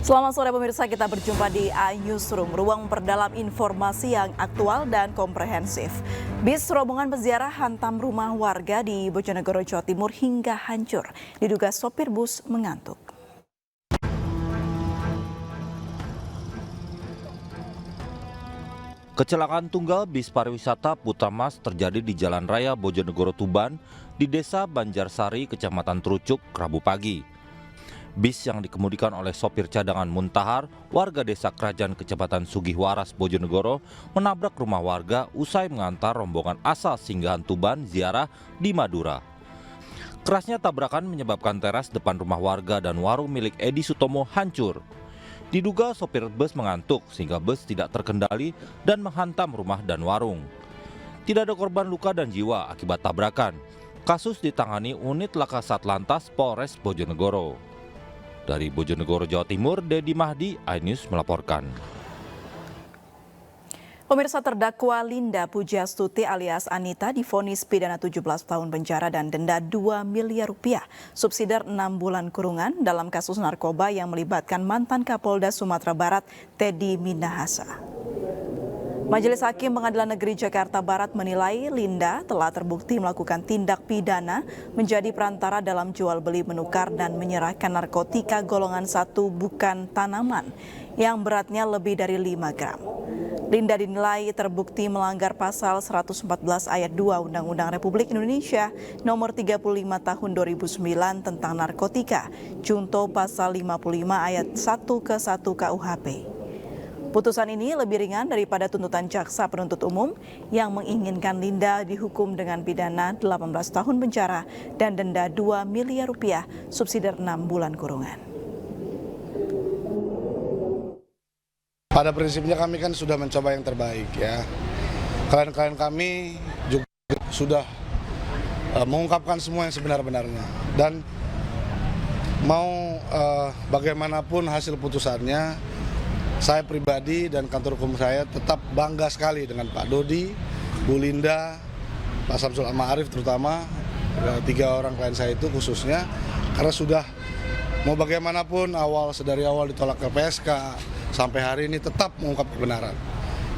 Selamat sore pemirsa, kita berjumpa di Newsroom, ruang memperdalam informasi yang aktual dan komprehensif. Bis rombongan peziarah hantam rumah warga di Bojonegoro, Jawa Timur hingga hancur. Diduga sopir bus mengantuk. Kecelakaan tunggal bis pariwisata Putamas terjadi di Jalan Raya Bojonegoro Tuban di Desa Banjarsari, Kecamatan Trucuk, Rabu pagi. Bis yang dikemudikan oleh sopir cadangan Muntahar, warga desa Kerajaan Kecamatan Sugihwaras, Bojonegoro, menabrak rumah warga usai mengantar rombongan asal singgahan Tuban ziarah di Madura. Kerasnya tabrakan menyebabkan teras depan rumah warga dan warung milik Edi Sutomo hancur. Diduga sopir bus mengantuk sehingga bus tidak terkendali dan menghantam rumah dan warung. Tidak ada korban luka dan jiwa akibat tabrakan. Kasus ditangani unit Laka Satlantas Polres Bojonegoro. Dari Bojonegoro, Jawa Timur, Dedi Mahdi, iNews melaporkan. Pemirsa, terdakwa Linda Pujastuti alias Anita divonis pidana 17 tahun penjara dan denda 2 miliar rupiah, subsidiar 6 bulan kurungan dalam kasus narkoba yang melibatkan mantan Kapolda Sumatera Barat, Teddy Minahasa. Majelis Hakim Pengadilan Negeri Jakarta Barat menilai Linda telah terbukti melakukan tindak pidana menjadi perantara dalam jual beli, menukar dan menyerahkan narkotika golongan 1 bukan tanaman yang beratnya lebih dari 5 gram. Linda dinilai terbukti melanggar pasal 114 ayat 2 Undang-Undang Republik Indonesia nomor 35 tahun 2009 tentang narkotika, junto pasal 55 ayat 1 ke 1 KUHP. Putusan ini lebih ringan daripada tuntutan jaksa penuntut umum yang menginginkan Linda dihukum dengan pidana 18 tahun penjara dan denda 2 miliar rupiah, subsidiar 6 bulan kurungan. Pada prinsipnya kami kan sudah mencoba yang terbaik ya. Klien-klien kami juga sudah mengungkapkan semua yang sebenar-benarnya. Dan mau bagaimanapun hasil putusannya, saya pribadi dan kantor hukum saya tetap bangga sekali dengan Pak Dodi, Bu Linda, Pak Samsul Ma'arif terutama, 3 orang klien saya itu khususnya, karena sudah mau bagaimanapun dari awal ditolak LPSK sampai hari ini tetap mengungkap kebenaran.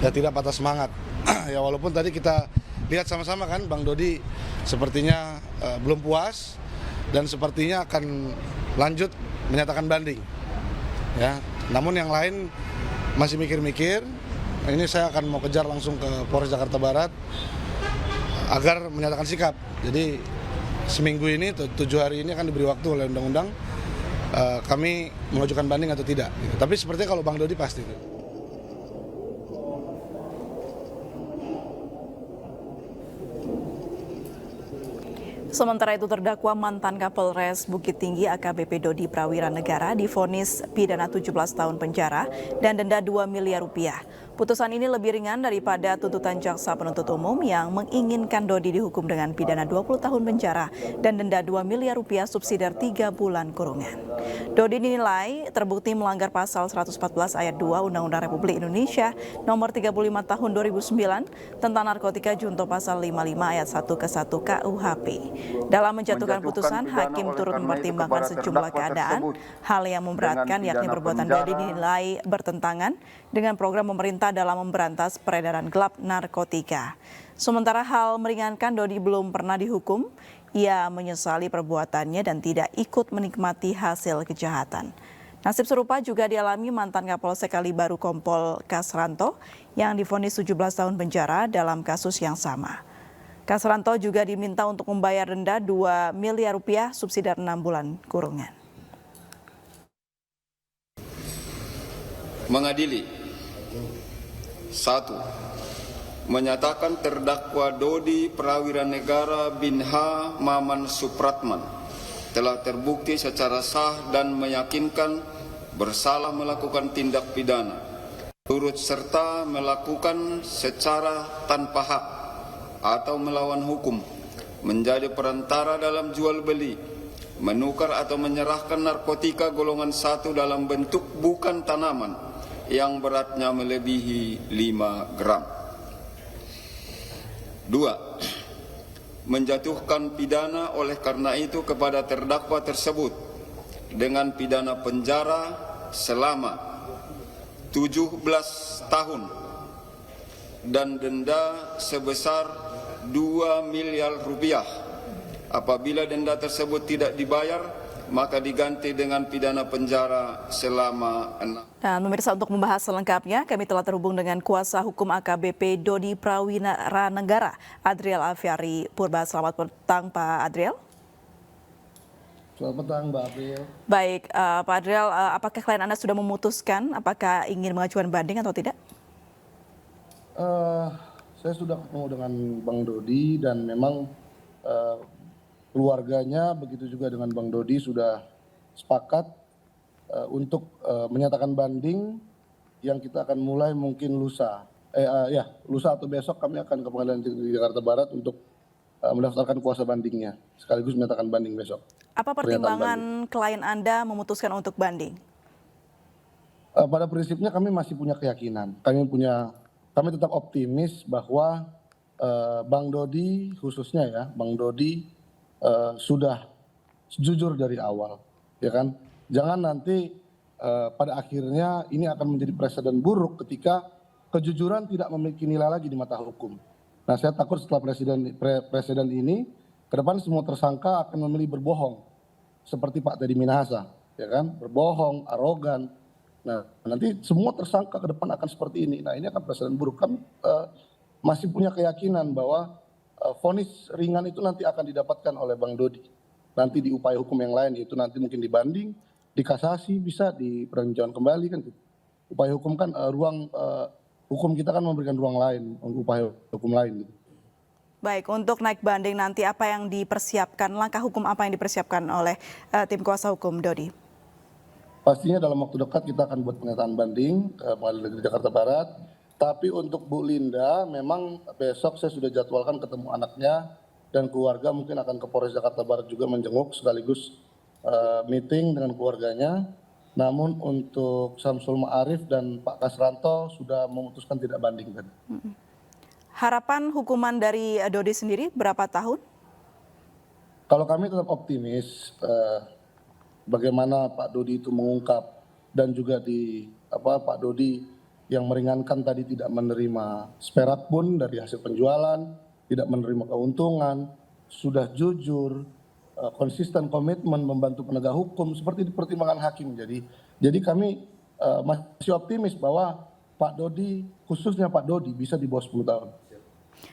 Ya tidak patah semangat. Ya walaupun tadi kita lihat sama-sama kan Bang Dodi sepertinya belum puas dan sepertinya akan lanjut menyatakan banding. Ya, namun yang lain masih mikir-mikir. Ini saya akan mau kejar langsung ke Polres Jakarta Barat agar menyatakan sikap. Jadi seminggu ini, 7 hari ini akan diberi waktu oleh undang-undang kami mengajukan banding atau tidak. Tapi sepertinya kalau Bang Dodi pasti. Sementara itu terdakwa mantan Kapolres Bukit Tinggi AKBP Dodi Prawira Negara divonis pidana 17 tahun penjara dan denda 2 miliar rupiah. Putusan ini lebih ringan daripada tuntutan jaksa penuntut umum yang menginginkan Dodi dihukum dengan pidana 20 tahun penjara dan denda 2 miliar rupiah, subsidiar 3 bulan kurungan. Dodi dinilai terbukti melanggar pasal 114 ayat 2 Undang-Undang Republik Indonesia nomor 35 tahun 2009 tentang narkotika, junto pasal 55 ayat 1 ke 1 KUHP. Dalam menjatuhkan putusan, hakim turut mempertimbangkan sejumlah keadaan. Hal yang memberatkan yakni perbuatan Dodi dinilai bertentangan dengan program pemerintah dalam memberantas peredaran gelap narkotika. Sementara hal meringankan, Dodi belum pernah dihukum. Ia menyesali perbuatannya dan tidak ikut menikmati hasil kejahatan. Nasib serupa juga dialami mantan Kapolsek Kalibaru Kompol Kasranto yang divonis 17 tahun penjara dalam kasus yang sama. Kasranto juga diminta untuk membayar denda 2 miliar rupiah, subsidiar 6 bulan kurungan. Mengadili 1. Menyatakan terdakwa Dodi Prawira Negara bin H. Maman Supratman telah terbukti secara sah dan meyakinkan bersalah melakukan tindak pidana, turut serta melakukan secara tanpa hak atau melawan hukum, menjadi perantara dalam jual beli, menukar atau menyerahkan narkotika golongan 1 dalam bentuk bukan tanaman yang beratnya melebihi 5 gram. 2. Menjatuhkan pidana oleh karena itu kepada terdakwa tersebut dengan pidana penjara selama 17 tahun dan denda sebesar 2 miliar rupiah. Apabila denda tersebut tidak dibayar, maka diganti dengan pidana penjara selama 6. Dan pemirsa, untuk membahas selengkapnya, kami telah terhubung dengan kuasa hukum AKBP Dodi Prawiranegara, Adriel Alfiari Purba. Selamat petang, Pak Adriel. Selamat petang, Mbak April. Baik, Pak Adriel, apakah klien Anda sudah memutuskan apakah ingin mengajukan banding atau tidak? Saya sudah ketemu dengan Bang Dodi dan memang keluarganya begitu juga dengan Bang Dodi sudah sepakat untuk menyatakan banding yang kita akan mulai mungkin lusa atau besok kami akan ke Pengadilan Negeri Jakarta Barat untuk mendaftarkan kuasa bandingnya sekaligus menyatakan banding besok. Apa pertimbangan klien Anda memutuskan untuk banding? Pada prinsipnya kami masih punya keyakinan, kami tetap optimis bahwa Bang Dodi khususnya ya, Bang Dodi sudah jujur dari awal, ya kan? Jangan nanti pada akhirnya ini akan menjadi presiden buruk ketika kejujuran tidak memiliki nilai lagi di mata hukum. Nah, saya takut setelah presiden ini ke depan semua tersangka akan memilih berbohong seperti Pak Teddy Minahasa, ya kan? Berbohong, arogan. Nah, nanti semua tersangka ke depan akan seperti ini. Nah, ini akan presiden buruk. Kami masih punya keyakinan bahwa vonis ringan itu nanti akan didapatkan oleh Bang Dodi. Nanti di upaya hukum yang lain, yaitu nanti mungkin dibanding, dikasasi, bisa dipertanggungjawabkan kembali kan. Upaya hukum kan ruang hukum kita kan memberikan ruang lain, upaya hukum lain. Gitu. Baik, untuk naik banding nanti apa yang dipersiapkan, langkah hukum apa yang dipersiapkan oleh tim kuasa hukum Dodi? Pastinya dalam waktu dekat kita akan buat pernyataan banding ke Pengadilan Negeri Jakarta Barat. Tapi untuk Bu Linda, memang besok saya sudah jadwalkan ketemu anaknya dan keluarga, mungkin akan ke Polres Jakarta Barat juga menjenguk sekaligus meeting dengan keluarganya. Namun untuk Samsul Ma'arif dan Pak Kasranto sudah memutuskan tidak banding tadi. Harapan hukuman dari Dodi sendiri berapa tahun? Kalau kami tetap optimis bagaimana Pak Dodi itu mengungkap dan juga Pak Dodi yang meringankan tadi tidak menerima seperak pun dari hasil penjualan, tidak menerima keuntungan, sudah jujur, konsisten komitmen membantu penegak hukum seperti dipertimbangkan hakim. Jadi kami masih optimis bahwa Pak Dodi, khususnya Pak Dodi, bisa di bawah 10 tahun.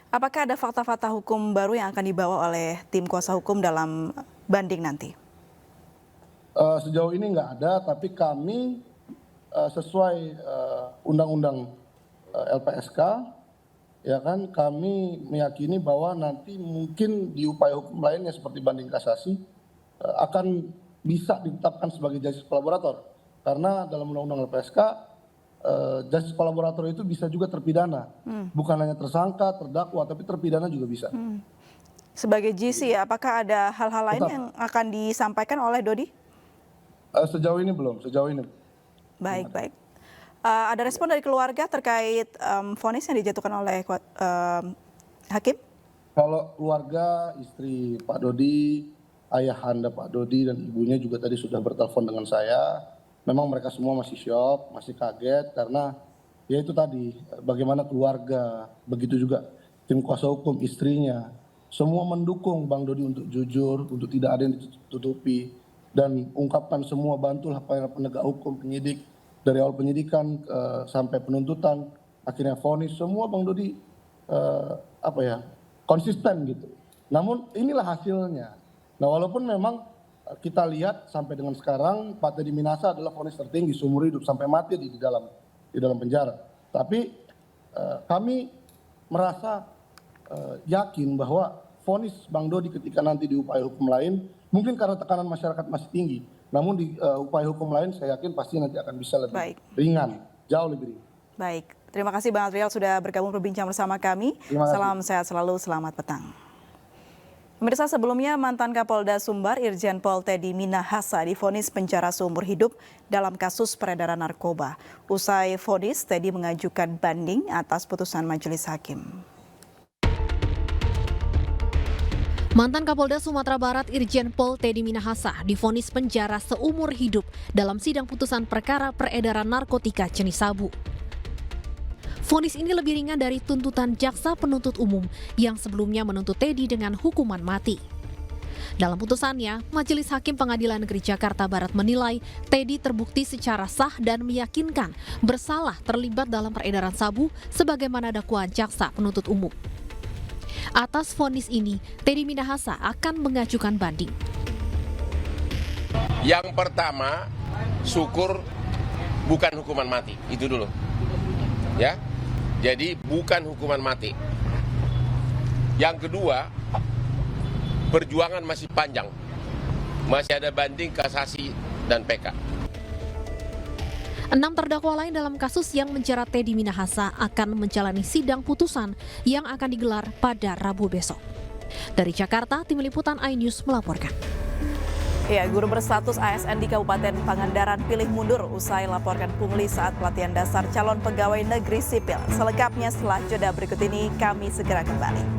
Apakah ada fakta-fakta hukum baru yang akan dibawa oleh tim kuasa hukum dalam banding nanti? Sejauh ini nggak ada, tapi kami sesuai undang-undang LPSK, ya kan, kami meyakini bahwa nanti mungkin di upaya hukum lainnya seperti banding kasasi akan bisa ditetapkan sebagai justice kolaborator, karena dalam undang-undang LPSK justice kolaborator itu bisa juga terpidana, bukan hanya tersangka, terdakwa, tapi terpidana juga bisa. Sebagai GC, apakah ada hal-hal lain yang akan disampaikan oleh Dodi? Sejauh ini belum. Baik. Ada respon dari keluarga terkait vonis yang dijatuhkan oleh hakim? Kalau keluarga, istri Pak Dodi, ayahanda Pak Dodi dan ibunya juga tadi sudah bertelepon dengan saya. Memang mereka semua masih syok, masih kaget karena ya itu tadi bagaimana keluarga, begitu juga tim kuasa hukum, istrinya, semua mendukung Bang Dodi untuk jujur, untuk tidak ada yang ditutupi. Dan ungkapkan semua, bantulah para penegak hukum, penyidik, dari awal penyidikan sampai penuntutan, akhirnya vonis, semua Bang Dodi konsisten gitu. Namun inilah hasilnya. Nah, walaupun memang kita lihat sampai dengan sekarang Pak Teddy Minahasa adalah vonis tertinggi seumur hidup sampai mati di dalam penjara. Tapi kami merasa yakin bahwa vonis Bang Dodi ketika nanti di upaya hukum lain, mungkin karena tekanan masyarakat masih tinggi, namun di upaya hukum lain saya yakin pasti nanti akan bisa lebih ringan, jauh lebih ringan. Baik, terima kasih Bang Adriel sudah bergabung berbincang bersama kami. Salam sehat selalu, selamat petang. Pemirsa, sebelumnya mantan Kapolda Sumbar Irjen Pol Teddy Minahasa divonis penjara seumur hidup dalam kasus peredaran narkoba. Usai vonis, Teddy mengajukan banding atas putusan majelis hakim. Mantan Kapolda Sumatera Barat Irjen Pol Teddy Minahasa divonis penjara seumur hidup dalam sidang putusan perkara peredaran narkotika jenis sabu. Vonis ini lebih ringan dari tuntutan jaksa penuntut umum yang sebelumnya menuntut Teddy dengan hukuman mati. Dalam putusannya, Majelis Hakim Pengadilan Negeri Jakarta Barat menilai Teddy terbukti secara sah dan meyakinkan bersalah terlibat dalam peredaran sabu sebagaimana dakwaan jaksa penuntut umum. Atas vonis ini, Teddy Minahasa akan mengajukan banding. Yang pertama, syukur bukan hukuman mati, itu dulu. Ya. Jadi bukan hukuman mati. Yang kedua, perjuangan masih panjang. Masih ada banding, kasasi, dan PK. 6 terdakwa lain dalam kasus yang menjerat Teddy Minahasa akan menjalani sidang putusan yang akan digelar pada Rabu besok. Dari Jakarta, Tim Liputan iNews melaporkan. Ya, guru berstatus ASN di Kabupaten Pangandaran pilih mundur usai laporkan pungli saat pelatihan dasar calon pegawai negeri sipil. Selengkapnya setelah jeda berikut ini, kami segera kembali.